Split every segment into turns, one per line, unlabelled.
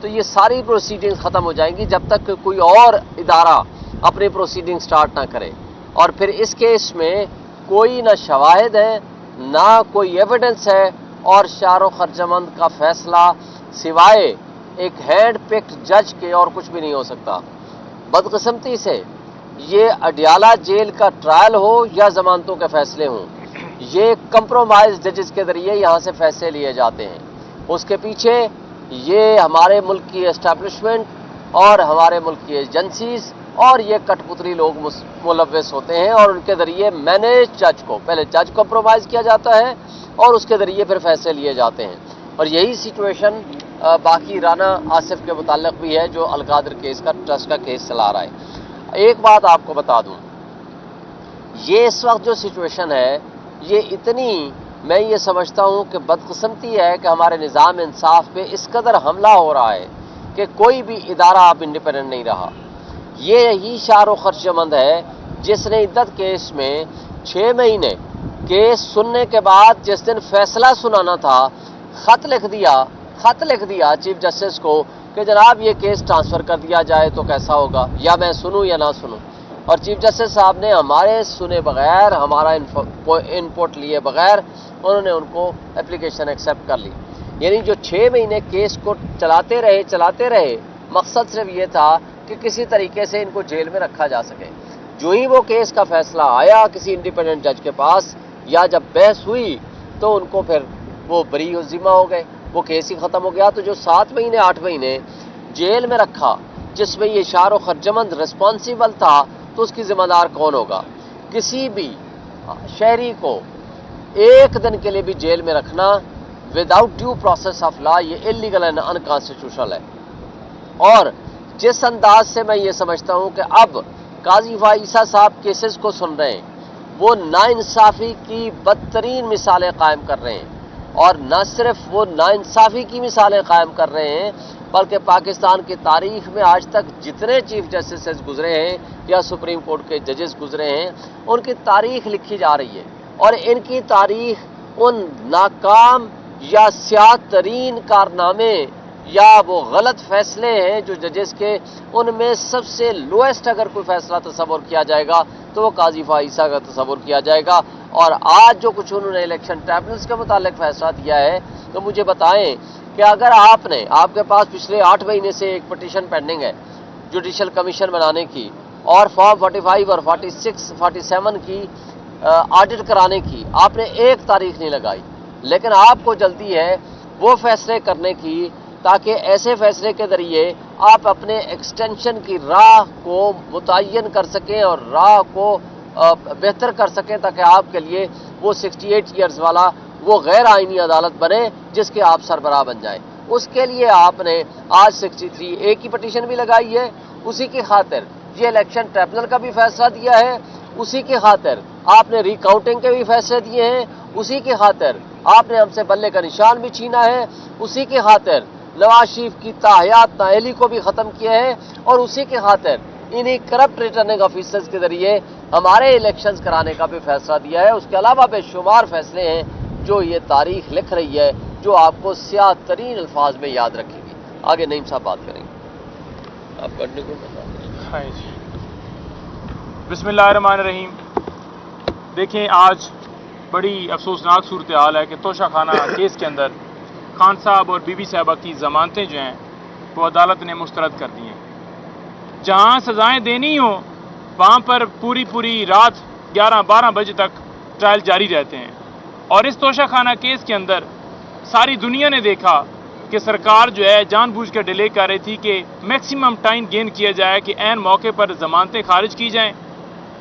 تو یہ ساری پروسیڈنگ ختم ہو جائیں گی جب تک کہ کوئی اور ادارہ اپنی پروسیڈنگ سٹارٹ نہ کرے. اور پھر اس کیس میں کوئی نہ شواہد ہے نہ کوئی ایویڈنس ہے، اور شار و خرجمند کا فیصلہ سوائے ایک ہینڈ پکڈ جج کے اور کچھ بھی نہیں ہو سکتا. بدقسمتی سے یہ اڈیالہ جیل کا ٹرائل ہو یا ضمانتوں کے فیصلے ہوں، یہ کمپرومائز ججز کے ذریعے یہاں سے فیصلے لیے جاتے ہیں. اس کے پیچھے یہ ہمارے ملک کی اسٹیبلشمنٹ اور ہمارے ملک کی ایجنسیز اور یہ کٹ پتلی لوگ ملوث ہوتے ہیں، اور ان کے ذریعے مینیج جج کو پہلے جج کمپرومائز کیا جاتا ہے اور اس کے ذریعے پھر فیصلے لیے جاتے ہیں. اور یہی سچویشن باقی رانا آصف کے متعلق بھی ہے جو القادر کیس کا ٹرسٹ کا کیس چلا رہا ہے. ایک بات آپ کو بتا دوں، یہ اس وقت جو سچویشن ہے یہ اتنی، میں یہ سمجھتا ہوں کہ بدقسمتی ہے کہ ہمارے نظام انصاف پہ اس قدر حملہ ہو رہا ہے کہ کوئی بھی ادارہ اب انڈیپینڈنٹ نہیں رہا. یہ ہی شار و خرچمند ہے جس نے عدت کیس میں 6 مہینے کیس سننے کے بعد جس دن فیصلہ سنانا تھا خط لکھ دیا چیف جسٹس کو کہ جناب یہ کیس ٹرانسفر کر دیا جائے تو کیسا ہوگا، یا میں سنوں یا نہ سنوں. اور چیف جسٹس صاحب نے ہمارے سنے بغیر، ہمارا انپوٹ لیے بغیر انہوں نے ان کو اپلیکیشن ایکسیپٹ کر لی. یعنی جو 6 مہینے کیس کو چلاتے رہے مقصد صرف یہ تھا کہ کسی طریقے سے ان کو جیل میں رکھا جا سکے. جو ہی وہ کیس کا فیصلہ آیا کسی انڈیپینڈنٹ جج کے پاس یا جب بحث ہوئی تو ان کو پھر وہ بری و ذمہ ہو گئے، وہ کیس ہی ختم ہو گیا. تو جو 7 مہینے 8 مہینے جیل میں رکھا جس میں یہ شار و خرجمند رسپانسیبل تھا، تو اس کی ذمہ دار کون ہوگا؟ کسی بھی شہری کو ایک دن کے لیے بھی جیل میں رکھنا without due process of law یہ انلیگل اینڈ انکانسٹیٹیوشنل ہے. اور جس انداز سے میں یہ سمجھتا ہوں کہ اب قاضی عیسیٰ صاحب کیسز کو سن رہے ہیں، وہ ناانصافی کی بدترین مثالیں قائم کر رہے ہیں. اور نہ صرف وہ ناانصافی کی مثالیں قائم کر رہے ہیں بلکہ پاکستان کی تاریخ میں آج تک جتنے چیف جسٹسز گزرے ہیں یا سپریم کورٹ کے ججز گزرے ہیں ان کی تاریخ لکھی جا رہی ہے. اور ان کی تاریخ ان ناکام یا سیاہ ترین کارنامے یا وہ غلط فیصلے ہیں جو ججز کے، ان میں سب سے لویسٹ اگر کوئی فیصلہ تصور کیا جائے گا تو وہ قاضی عیسیٰ کا تصور کیا جائے گا. اور آج جو کچھ انہوں نے الیکشن ٹریبونلز کے متعلق فیصلہ دیا ہے تو مجھے بتائیں کہ اگر آپ کے پاس پچھلے 8 مہینے سے ایک پٹیشن پینڈنگ ہے جوڈیشل کمیشن بنانے کی اور فارم 45 اور 46 47 کی آڈٹ کرانے کی، آپ نے ایک تاریخ نہیں لگائی، لیکن آپ کو جلدی ہے وہ فیصلے کرنے کی تاکہ ایسے فیصلے کے ذریعے آپ اپنے ایکسٹینشن کی راہ کو متعین کر سکیں اور راہ کو بہتر کر سکیں تاکہ آپ کے لیے وہ 68 ایئرز والا وہ غیر آئینی عدالت بنے جس کے آپ سربراہ بن جائیں. اس کے لیے آپ نے آج 63A کی پٹیشن بھی لگائی ہے. اسی کی خاطر یہ الیکشن ٹریبونل کا بھی فیصلہ دیا ہے، اسی کی خاطر آپ نے ریکاؤنٹنگ کے بھی فیصلے دیے ہیں، اسی کی خاطر آپ نے ہم سے بلے کا نشان بھی چھینا ہے، اسی کی خاطر نواز شریف کی تاحیات نااہلی کو بھی ختم کیا ہے، اور اسی کی خاطر انہی کرپٹ ریٹرننگ آفیسرز کے ذریعے ہمارے الیکشنز کرانے کا بھی فیصلہ دیا ہے. اس کے علاوہ بے شمار فیصلے ہیں جو یہ تاریخ لکھ رہی ہے جو آپ کو سیاہ ترین الفاظ میں یاد رکھیں گی. آگے نعیم صاحب بات کریں گے. آپ پڑھنے کو
بسم اللہ الرحمن الرحیم. دیکھیں آج بڑی افسوسناک صورتحال ہے کہ توشہ خانہ کیس کے اندر خان صاحب اور بی بی صاحبہ کی ضمانتیں جو ہیں وہ عدالت نے مسترد کر دی ہیں. جہاں سزائیں دینی ہوں وہاں پر پوری رات 11-12 بجے تک ٹرائل جاری رہتے ہیں. اور اس توشہ خانہ کیس کے اندر ساری دنیا نے دیکھا کہ سرکار جو ہے جان بوجھ کر ڈیلے کر رہی تھی کہ میکسیمم ٹائم گین کیا جائے کہ عین موقع پر ضمانتیں خارج کی جائیں،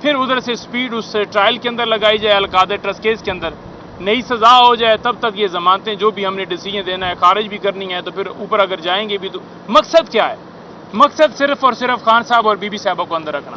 پھر ادھر سے سپیڈ اس سے ٹرائل کے اندر لگائی جائے، القادر ٹرسٹ کیس کے اندر نئی سزا ہو جائے، تب تک یہ ضمانتیں جو بھی ہم نے ڈیسیجن دینا ہے خارج بھی کرنی ہے، تو پھر اوپر اگر جائیں گے بھی تو مقصد کیا ہے؟ مقصد صرف اور صرف خان صاحب اور بی بی صاحبہ کو اندر رکھنا.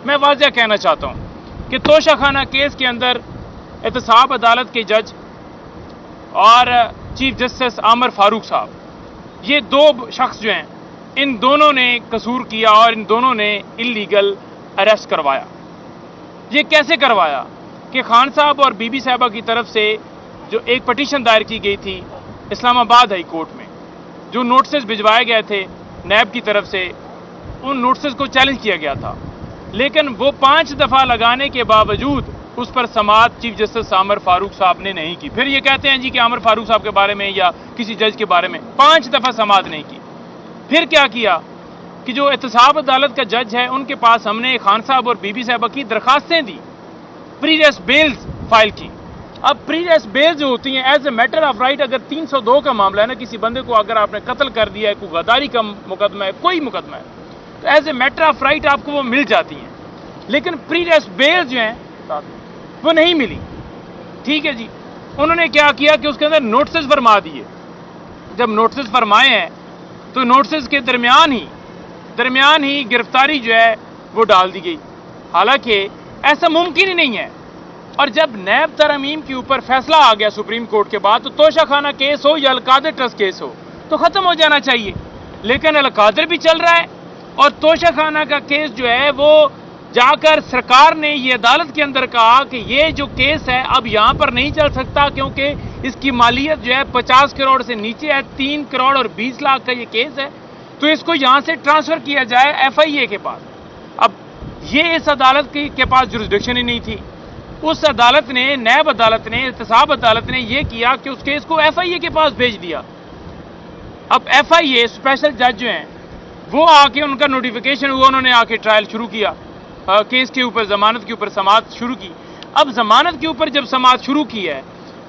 میں واضح کہنا چاہتا ہوں کہ توشہ خانہ کیس کے اندر احتساب عدالت کے جج اور چیف جسٹس عامر فاروق صاحب، یہ 2 شخص جو ہیں ان دونوں نے قصور کیا اور ان دونوں نے انلیگل اریسٹ کروایا. یہ کیسے کروایا کہ خان صاحب اور بی بی صاحبہ کی طرف سے جو ایک پٹیشن دائر کی گئی تھی اسلام آباد ہائی کورٹ میں، جو نوٹسز بھجوائے گئے تھے نیب کی طرف سے، ان نوٹسز کو چیلنج کیا گیا تھا، لیکن وہ 5 دفعہ لگانے کے باوجود اس پر سماعت چیف جسٹس عامر فاروق صاحب نے نہیں کی۔ پھر یہ کہتے ہیں جی کہ عامر فاروق صاحب کے بارے میں یا کسی جج کے بارے میں 5 دفعہ سماعت نہیں کی۔ پھر کیا کیا کہ جو احتساب عدالت کا جج ہے ان کے پاس ہم نے خان صاحب اور بی بی صاحبہ کی درخواستیں دی، پریریس بیلز فائل کی۔ اب پریریس بیلز جو ہوتی ہیں as a matter of right, اگر 302 کا معاملہ ہے نا، کسی بندے کو اگر آپ نے قتل کر دیا ہے، کوئی غداری کا مقدمہ ہے، کوئی مقدمہ ہے، تو as a matter of right آپ کو وہ مل جاتی ہیں، لیکن پریریس بیلز جو ہیں وہ نہیں ملی۔ ٹھیک ہے جی، انہوں نے کیا کیا کہ اس کے اندر نوٹسز فرما دیے۔ جب نوٹسز فرمائے ہیں تو نوٹسز کے درمیان ہی گرفتاری جو ہے وہ ڈال دی گئی، حالانکہ ایسا ممکن ہی نہیں ہے۔ اور جب نیب ترمیم کے اوپر فیصلہ آ گیا سپریم کورٹ کے بعد، تو توشہ خانہ کیس ہو یا القادر ٹرسٹ کیس ہو تو ختم ہو جانا چاہیے، لیکن القادر بھی چل رہا ہے اور توشہ خانہ کا کیس جو ہے وہ جا کر سرکار نے یہ عدالت کے اندر کہا کہ یہ جو کیس ہے اب یہاں پر نہیں چل سکتا، کیونکہ اس کی مالیت جو ہے 50 کروڑ سے نیچے ہے، 3 کروڑ اور 20 لاکھ کا یہ کیس ہے، تو اس کو یہاں سے ٹرانسفر کیا جائے FIA کے پاس۔ اب یہ اس عدالت کے پاس جورسڈکشن ہی نہیں تھی، اس عدالت نے، نیب عدالت نے، احتساب عدالت نے یہ کیا کہ اس کیس کو FIA کے پاس بھیج دیا۔ اب FIA اسپیشل جج جو ہیں وہ آ کے، ان کا نوٹیفیکیشن ہوا، انہوں نے آ کے ٹرائل شروع کیا، کیس کے اوپر، ضمانت کے اوپر سماعت شروع کی۔ اب ضمانت کے اوپر جب سماعت شروع کی ہے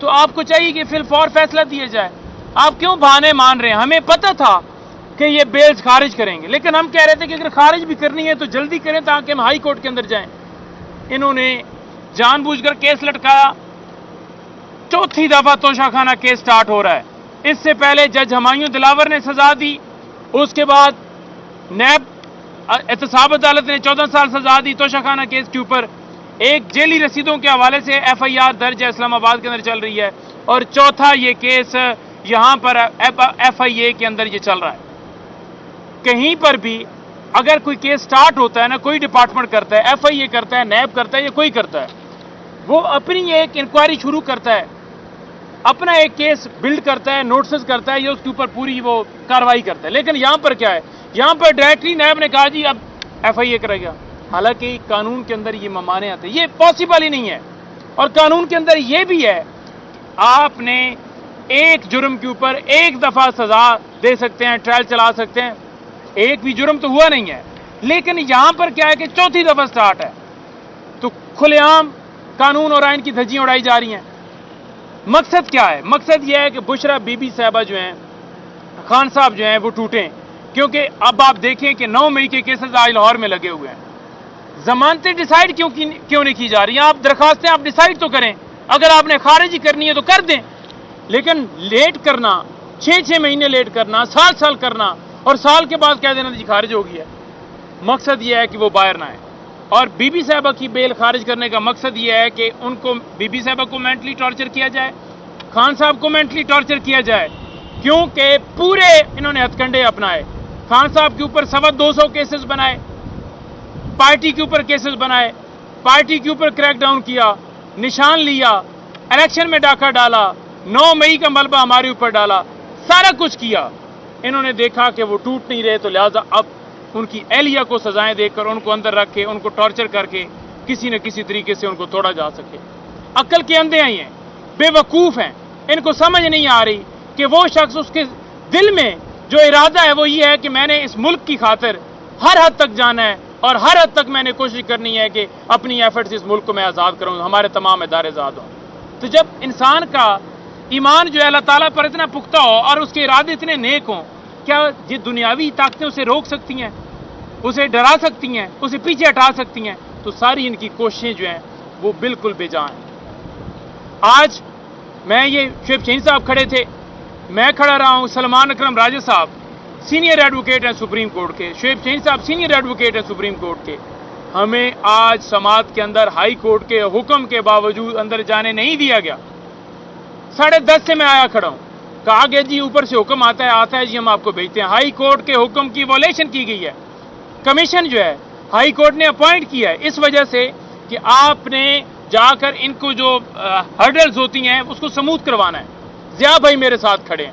تو آپ کو چاہیے کہ فی الفور فیصلہ دیا جائے۔ آپ کیوں بہانے مان رہے ہیں؟ ہمیں پتہ تھا کہ یہ بیلز خارج کریں گے، لیکن ہم کہہ رہے تھے کہ اگر خارج بھی کرنی ہے تو جلدی کریں تاکہ ہم ہائی کورٹ کے اندر جائیں۔ انہوں نے جان بوجھ کر کیس لٹکایا۔ 4تھی دفعہ توشہ خانہ کیس سٹارٹ ہو رہا ہے۔ اس سے پہلے جج ہمایوں دلاور نے سزا دی، اس کے بعد نیب احتساب عدالت نے 14 سال سزا دی توشہ خانہ کیس کے اوپر۔ ایک جیلی رسیدوں کے حوالے سے FIR درج ہے، اسلام آباد کے اندر چل رہی ہے، اور چوتھا یہ کیس یہاں پر FIA کے اندر یہ چل رہا ہے۔ کہیں پر بھی اگر کوئی کیس سٹارٹ ہوتا ہے نا، کوئی ڈپارٹمنٹ کرتا ہے، FIA کرتا ہے، نیب کرتا ہے یا کوئی کرتا ہے، وہ اپنی ایک انکوائری شروع کرتا ہے، اپنا ایک کیس بلڈ کرتا ہے، نوٹسز کرتا ہے یا اس کے اوپر پوری وہ کاروائی کرتا ہے۔ لیکن یہاں پر کیا ہے؟ یہاں پر ڈائریکٹلی نیب نے کہا جی اب FIA کرے گا، حالانکہ قانون کے اندر یہ ممانعت ہے، یہ پاسبل ہی نہیں ہے۔ اور قانون کے اندر یہ بھی ہے آپ نے ایک جرم کے اوپر ایک دفعہ سزا دے سکتے ہیں، ٹرائل چلا سکتے ہیں، ایک بھی جرم تو ہوا نہیں ہے، لیکن یہاں پر کیا ہے کہ 4تھی دفعہ سٹارٹ ہے، تو کھلے عام قانون اور آئین کی دھجیاں اڑائی جا رہی ہیں۔ مقصد کیا ہے؟ مقصد یہ ہے کہ بشرا بی بی صاحبہ جو ہیں، خان صاحب جو ہیں، وہ ٹوٹیں، کیونکہ اب آپ دیکھیں کہ 9 مئی کے کیسز آج لاہور میں لگے ہوئے ہیں۔ ضمانتیں ڈیسائیڈ کیوں نہیں کی جا رہی ہیں؟ آپ درخواستیں آپ ڈیسائیڈ تو کریں، اگر آپ نے خارج ہی کرنی ہے تو کر دیں، لیکن لیٹ کرنا، 6 مہینے لیٹ کرنا، سال کرنا، اور سال کے بعد کہہ دینا جی خارج ہو گئی ہے، مقصد یہ ہے کہ وہ باہر نہ آئے۔ اور بی بی صاحبہ کی بیل خارج کرنے کا مقصد یہ ہے کہ ان کو، بی بی صاحبہ کو مینٹلی ٹارچر کیا جائے، خان صاحب کو مینٹلی ٹارچر کیا جائے، کیونکہ پورے انہوں نے ہتھ کنڈے اپنائے، خان صاحب کے اوپر 250 کیسز بنائے، پارٹی کے اوپر کیسز بنائے، پارٹی کے اوپر کریک ڈاؤن کیا، نشان لیا، الیکشن میں ڈاکہ ڈالا، 9 مئی کا ملبہ ہمارے اوپر ڈالا، سارا کچھ کیا۔ انہوں نے دیکھا کہ وہ ٹوٹ نہیں رہے، تو لہٰذا اب ان کی اہلیہ کو سزائیں دے کر، ان کو اندر رکھ کے، ان کو ٹارچر کر کے کسی نہ کسی طریقے سے ان کو توڑا جا سکے۔ عقل کے اندھے ہی ہیں، بے وقوف ہیں، ان کو سمجھ نہیں آ رہی کہ وہ شخص، اس کے دل میں جو ارادہ ہے وہ یہ ہے کہ میں نے اس ملک کی خاطر ہر حد تک جانا ہے، اور ہر حد تک میں نے کوشش کرنی ہے کہ اپنی ایفرٹ سے اس ملک کو میں آزاد کروں، ہمارے تمام ادارے آزاد ہوں۔ تو جب انسان کا ایمان جو ہے اللہ تعالیٰ پر اتنا پختہ ہو اور اس کے ارادے اتنے نیک ہوں، کیا یہ دنیاوی طاقتیں اسے روک سکتی ہیں، اسے ڈرا سکتی ہیں، اسے پیچھے ہٹا سکتی ہیں؟ تو ساری ان کی کوششیں جو ہیں وہ بالکل بے جان ہیں۔ آج میں، یہ شعیب شہین صاحب کھڑے تھے، میں کھڑا رہا ہوں، سلمان اکرم راجہ صاحب سینئر ایڈوکیٹ ہیں سپریم کورٹ کے، شعیب شہین صاحب سینئر ایڈوکیٹ ہیں سپریم کورٹ کے، ہمیں آج سماعت کے اندر ہائی کورٹ کے حکم کے باوجود اندر جانے نہیں دیا گیا۔ 10:30 سے میں آیا کھڑا ہوں، کہا گیا جی اوپر سے حکم آتا ہے جی ہم آپ کو بھیجتے ہیں۔ ہائی کورٹ کے حکم کی وائلیشن کی گئی ہے، کمیشن جو ہے ہائی کورٹ نے اپوائنٹ کیا ہے اس وجہ سے کہ آپ نے جا کر ان کو جو ہرڈلز ہوتی ہیں اس کو سموتھ کروانا ہے۔ ضیاء بھائی میرے ساتھ کھڑے ہیں،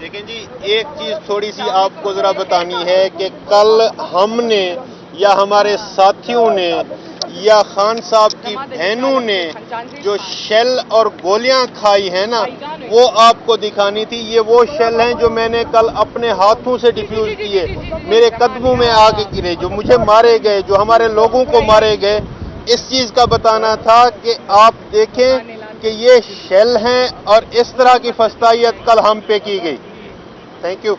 لیکن جی ایک چیز تھوڑی سی آپ کو ذرا بتانی ہے کہ کل ہم نے یا ہمارے ساتھیوں نے یا خان صاحب کی بہنوں نے جو شیل اور گولیاں کھائی ہیں نا وہ آپ کو دکھانی تھی. یہ وہ شیل ہیں جو میں نے کل اپنے ہاتھوں سے ڈیفیوز کیے, میرے قدموں میں آ کے گرے, جو مجھے مارے گئے, جو ہمارے لوگوں کو مارے گئے. اس چیز کا بتانا تھا کہ آپ دیکھیں کہ یہ شیل ہیں اور اس طرح کی فسطائیت کل ہم پہ کی گئی. Thank you.